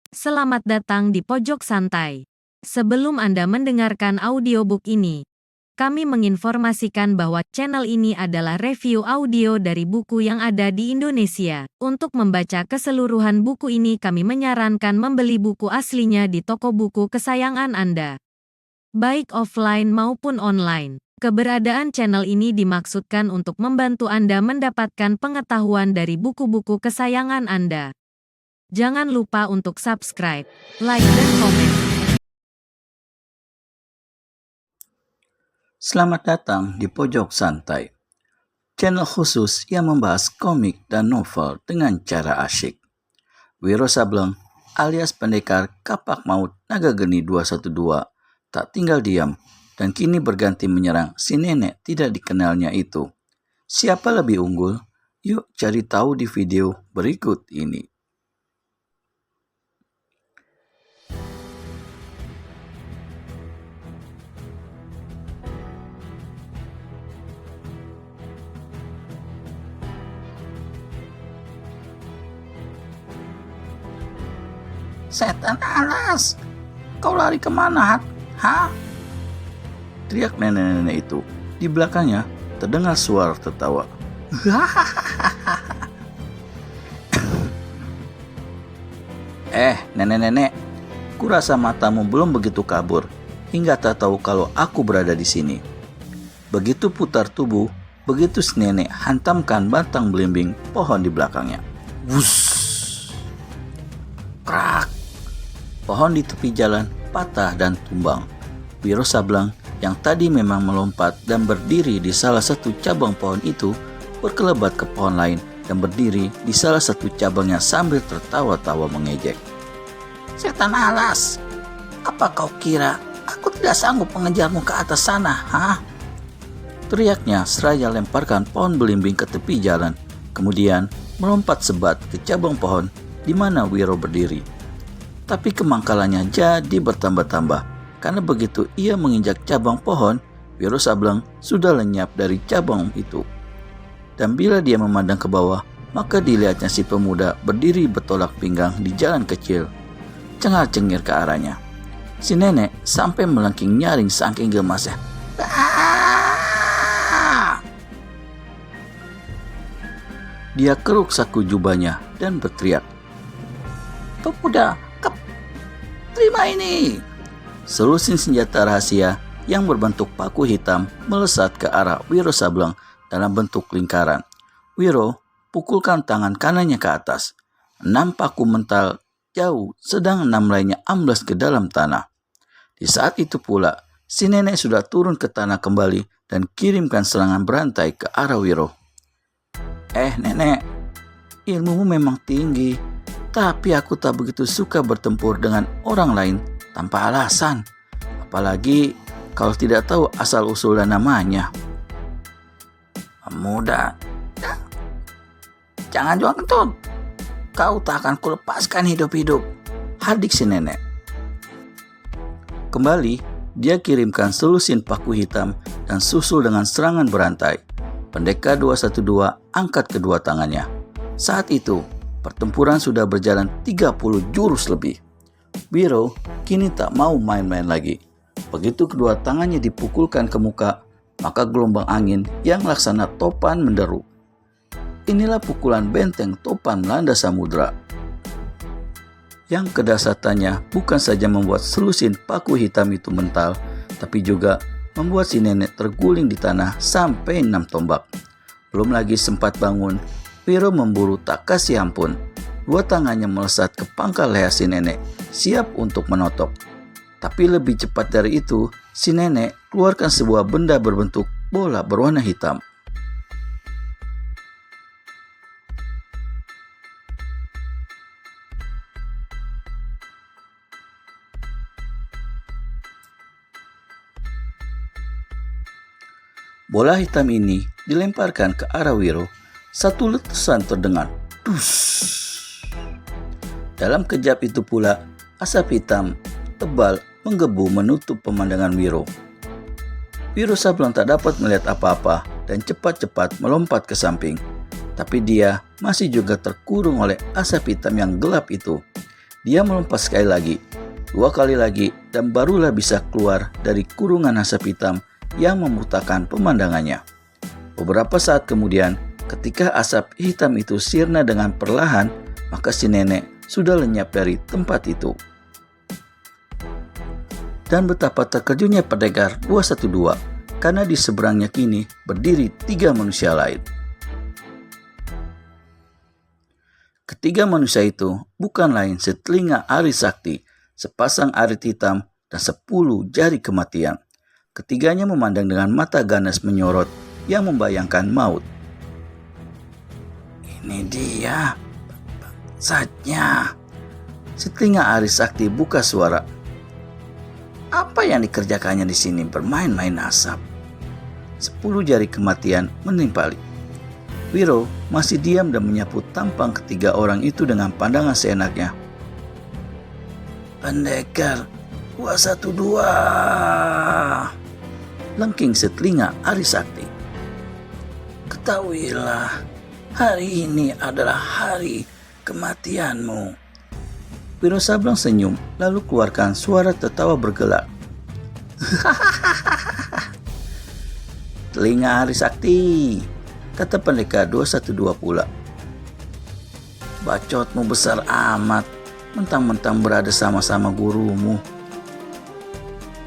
Selamat datang di Pojok Santai. Sebelum Anda mendengarkan audiobook ini, kami menginformasikan bahwa channel ini adalah review audio dari buku yang ada di Indonesia. Untuk membaca keseluruhan buku ini, kami menyarankan membeli buku aslinya di toko buku kesayangan Anda, baik offline maupun online. Keberadaan channel ini dimaksudkan untuk membantu Anda mendapatkan pengetahuan dari buku-buku kesayangan Anda. Jangan lupa untuk subscribe, like, dan komen. Selamat datang di Pojok Santai, channel khusus yang membahas komik dan novel dengan cara asyik. Wiro Sableng alias pendekar kapak maut naga geni 212 tak tinggal diam dan kini berganti menyerang si nenek tidak dikenalnya itu. Siapa lebih unggul? Yuk cari tahu di video berikut ini. Setan alas, kau lari kemana, Hat? Hah? Teriak nenek-nenek itu. Di belakangnya terdengar suara tertawa. Nenek-nenek, kurasa matamu belum begitu kabur hingga tak tahu kalau aku berada di sini. Begitu putar tubuh, begitu si nenek hantamkan batang belimbing pohon di belakangnya. Wuss! Krak! Pohon di tepi jalan patah dan tumbang. Wiro Sableng yang tadi memang melompat dan berdiri di salah satu cabang pohon itu berkelebat ke pohon lain dan berdiri di salah satu cabangnya sambil tertawa-tawa mengejek. Setan alas, apa kau kira aku tidak sanggup mengejarmu ke atas sana, hah? Teriaknya seraya lemparkan pohon belimbing ke tepi jalan, kemudian melompat sebat ke cabang pohon di mana Wiro berdiri. Tapi kemangkalannya jadi bertambah-tambah, karena begitu ia menginjak cabang pohon, Wiro Sableng sudah lenyap dari cabang itu. Dan bila dia memandang ke bawah, maka dilihatnya si pemuda berdiri bertolak pinggang di jalan kecil, cengar-cengir ke arahnya. Si nenek sampai melengking nyaring saking gemasnya. Dia keruk saku jubahnya dan berteriak, "Pemuda, terima ini!" Selusin senjata rahasia yang berbentuk paku hitam melesat ke arah Wiro Sableng dalam bentuk lingkaran. Wiro pukulkan tangan kanannya ke atas. 6 paku mental jauh, sedang 6 lainnya amblas ke dalam tanah. Di saat itu pula, si nenek sudah turun ke tanah kembali dan kirimkan serangan berantai ke arah Wiro. Nenek, ilmumu memang tinggi, tapi aku tak begitu suka bertempur dengan orang lain tanpa alasan. Apalagi kalau tidak tahu asal-usul dan namanya. Pemuda, jangan jual kentut. Kau tak akan kulepaskan hidup-hidup, hardik si nenek. Kembali, dia kirimkan selusin paku hitam dan susul dengan serangan berantai. Pendekar 212 angkat kedua tangannya. Saat itu, pertempuran sudah berjalan 30 jurus lebih. Wiro kini tak mau main-main lagi. Begitu kedua tangannya dipukulkan ke muka, maka gelombang angin yang laksana topan menderu. Inilah pukulan benteng topan melanda samudra. Yang kedasatannya bukan saja membuat selusin paku hitam itu mental, tapi juga membuat si nenek terguling di tanah sampai 6 tombak. Belum lagi sempat bangun, Wiro memburu tak kasih ampun. 2 tangannya melesat ke pangkal leher si nenek, siap untuk menotok. Tapi lebih cepat dari itu, si nenek keluarkan sebuah benda berbentuk bola berwarna hitam. Bola hitam ini dilemparkan ke arah Wiro. Satu letusan terdengar. Dus. Dalam kejap itu pula, asap hitam tebal menggebu menutup pemandangan Wiro. Wiro Sableng tak dapat melihat apa-apa dan cepat-cepat melompat ke samping. Tapi dia masih juga terkurung oleh asap hitam yang gelap itu. Dia melompat sekali lagi, 2 kali lagi, dan barulah bisa keluar dari kurungan asap hitam yang membutakan pemandangannya. Beberapa saat kemudian, ketika asap hitam itu sirna dengan perlahan, maka si nenek sudah lenyap dari tempat itu. Dan betapa terkejutnya pendekar 212, karena di seberangnya kini berdiri 3 manusia lain. Ketiga manusia itu bukan lain setelinga arit sakti, sepasang arit hitam, dan 10 jari kematian. Ketiganya memandang dengan mata ganas menyorot yang membayangkan maut. Ini dia, saatnya. Setelinga arit sakti buka suara. Apa yang dikerjakannya di sini? Bermain-main asap. 10 jari kematian menimpali. Wiro masih diam dan menyapu tampang ketiga orang itu dengan pandangan seenaknya. Pendekar 212, lengking setelinga arit sakti. Ketahuilah, hari ini adalah hari kematianmu. Wiro Sableng senyum, lalu keluarkan suara tertawa bergelak. Telinga arit sakti, kata pendekar 212 pula. Bacotmu besar amat, mentang-mentang berada sama-sama gurumu.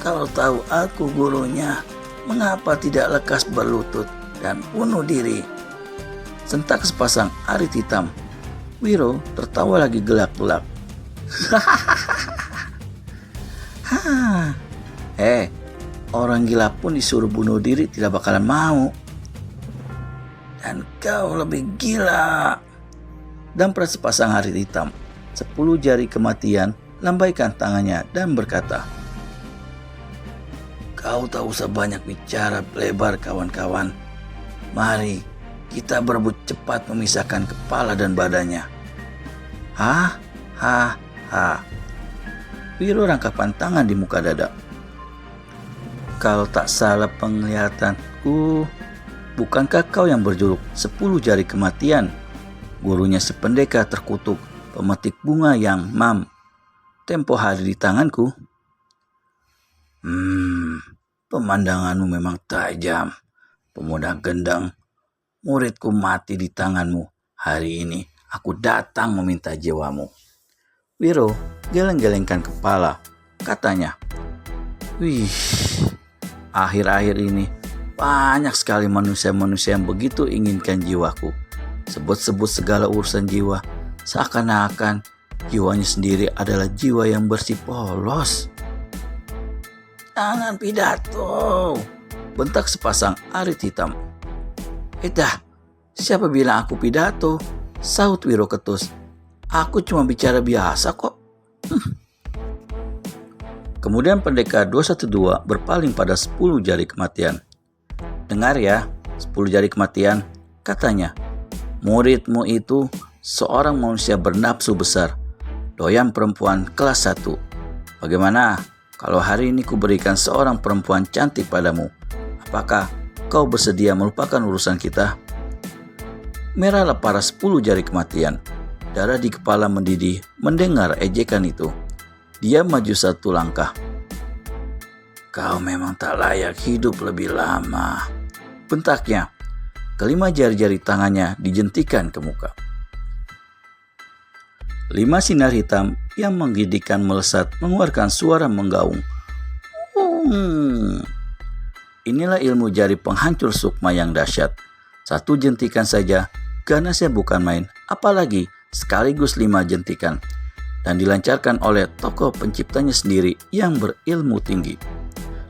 Kalau tahu aku gurunya, mengapa tidak lekas berlutut dan bunuh diri? Sentak sepasang arit hitam. Wiro tertawa lagi gelak-gelak. Orang gila pun disuruh bunuh diri tidak bakalan mau. Dan kau lebih gila. Dan pada sepasang arit hitam, 10 jari kematian lambaikan tangannya dan berkata, kau tak usah banyak bicara lebar kawan-kawan. Mari kita berebut cepat memisahkan kepala dan badannya. Wiro rangkapan tangan di muka dada. Kalau tak salah penglihatanku, bukankah kau yang berjuluk 10 jari kematian? Gurunya si pendekar terkutuk, pemetik bunga yang tempo hari di tanganku. Pemandanganmu memang tajam, pemuda gendang. Muridku mati di tanganmu. Hari ini aku datang meminta jiwamu. Wiro geleng-gelengkan kepala. Katanya, akhir-akhir ini banyak sekali manusia-manusia yang begitu inginkan jiwaku. Sebut-sebut segala urusan jiwa, seakan-akan jiwanya sendiri adalah jiwa yang bersih polos. Jangan pidato, bentak sepasang arit hitam. Siapa bilang aku pidato? Sahut Wiro ketus. Aku cuma bicara biasa kok. Kemudian pendekar 212 berpaling pada 10 jari kematian. Dengar ya, 10 jari kematian, katanya. Muridmu itu seorang manusia bernafsu besar, doyan perempuan kelas 1. Bagaimana kalau hari ini kuberikan seorang perempuan cantik padamu? Apakah kau bersedia melupakan urusan kita? Merahlah para 10 jari kematian. Darah di kepala mendidih mendengar ejekan itu. Dia maju 1 langkah. Kau memang tak layak hidup lebih lama, bentaknya. Kelima jari-jari tangannya dijentikan ke muka. 5 sinar hitam yang menggigitkan melesat mengeluarkan suara menggaung. Inilah ilmu jari penghancur sukma yang dahsyat. 1 jentikan saja, ganasnya bukan main, apalagi sekaligus 5 jentikan. Dan dilancarkan oleh tokoh penciptanya sendiri yang berilmu tinggi.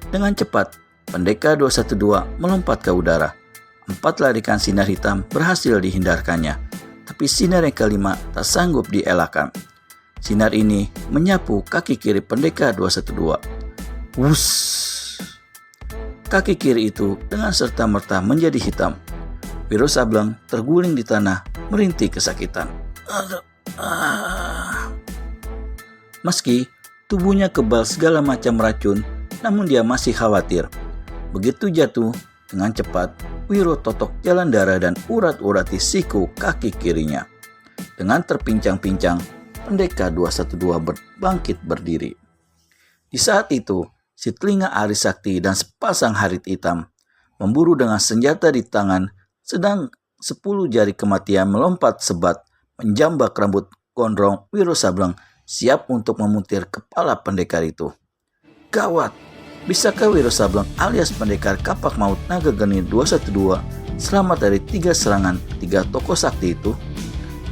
Dengan cepat, pendekar 212 melompat ke udara. 4 larikan sinar hitam berhasil dihindarkannya, tapi sinar yang kelima tak sanggup dielakkan. Sinar ini menyapu kaki kiri pendekar 212. Wuss! Kaki kiri itu dengan serta-merta menjadi hitam. Wiro Sableng terguling di tanah, merintih kesakitan. Meski tubuhnya kebal segala macam racun, namun dia masih khawatir. Begitu jatuh, dengan cepat Wiro totok jalan darah dan urat-urat di siku kaki kirinya. Dengan terpincang-pincang, pendekar 212 bangkit berdiri. Di saat itu, si telinga Ari Sakti dan sepasang harit hitam memburu dengan senjata di tangan, sedang 10 jari kematian melompat sebat, menjambak rambut gondrong Wiro Sableng, siap untuk memutir kepala pendekar itu. Gawat! Bisakah Wiro Sableng alias pendekar kapak maut naga geni 212 selamat dari 3 serangan 3 tokoh sakti itu?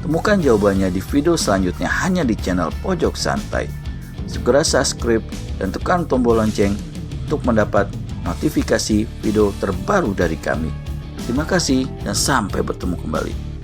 Temukan jawabannya di video selanjutnya hanya di channel Pojok Santai. Segera subscribe dan tekan tombol lonceng untuk mendapat notifikasi video terbaru dari kami. Terima kasih dan sampai bertemu kembali.